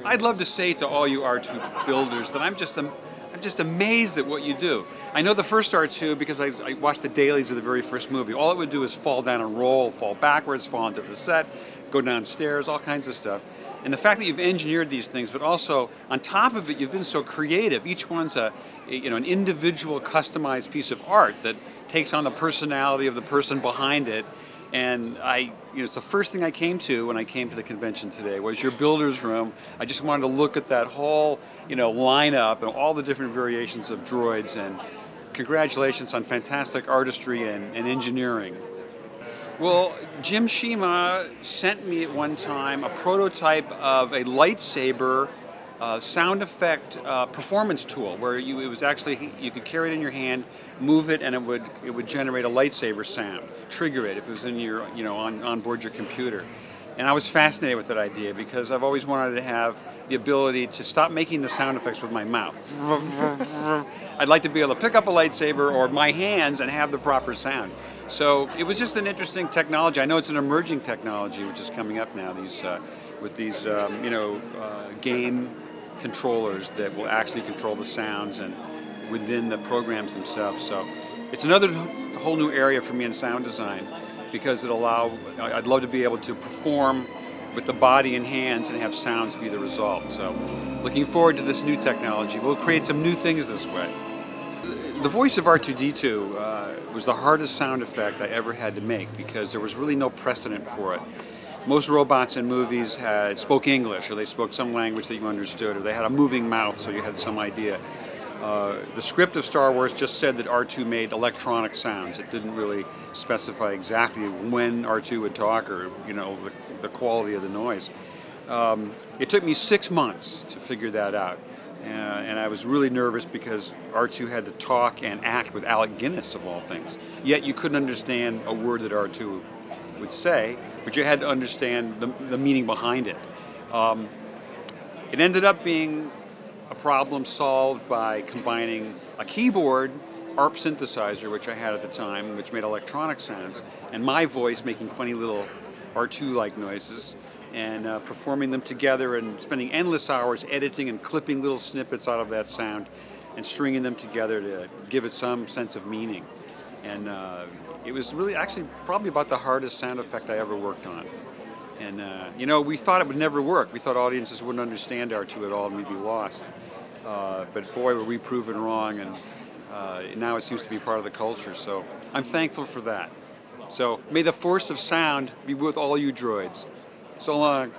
I'd love to say to all you R2 builders that I'm just amazed at what you do. I know the first R2 because I watched the dailies of the very first movie. All it would do is fall down and roll, fall backwards, fall into the set, go downstairs, all kinds of stuff. And the fact that you've engineered these things, but also on top of it, you've been so creative. Each one's an individual, customized piece of art that takes on the personality of the person behind it. And it's the first thing I came to when I came to the convention today was your builder's room. I just wanted to look at that whole, lineup and all the different variations of droids. And congratulations on fantastic artistry and engineering. Well, Jim Shima sent me at one time a prototype of a lightsaber sound effect performance tool, where you could carry it in your hand, move it, and it would generate a lightsaber sound, trigger it if it was in your on board your computer. And I was fascinated with that idea because I've always wanted to have the ability to stop making the sound effects with my mouth. I'd like to be able to pick up a lightsaber or my hands and have the proper sound. So it was just an interesting technology. I know it's an emerging technology which is coming up now. With these game controllers that will actually control the sounds and within the programs themselves. So it's another whole new area for me in sound design because I'd love to be able to perform with the body and hands and have sounds be the result. So looking forward to this new technology. We'll create some new things this way. The voice of R2-D2 was the hardest sound effect I ever had to make because there was really no precedent for it. Most robots in movies spoke English, or they spoke some language that you understood, or they had a moving mouth so you had some idea. The script of Star Wars just said that R2 made electronic sounds. It didn't really specify exactly when R2 would talk or the quality of the noise. It took me 6 months to figure that out. And I was really nervous because R2 had to talk and act with Alec Guinness, of all things. Yet you couldn't understand a word that R2 would say, but you had to understand the meaning behind it. It ended up being a problem solved by combining a keyboard ARP synthesizer, which I had at the time, which made electronic sounds, and my voice making funny little R2-like noises, and performing them together and spending endless hours editing and clipping little snippets out of that sound and stringing them together to give it some sense of meaning. And it was really actually probably about the hardest sound effect I ever worked on. And we thought it would never work. We thought audiences wouldn't understand R2 at all and we'd be lost. But boy, were we proven wrong, and now it seems to be part of the culture. So I'm thankful for that. So may the force of sound be with all you droids. So long.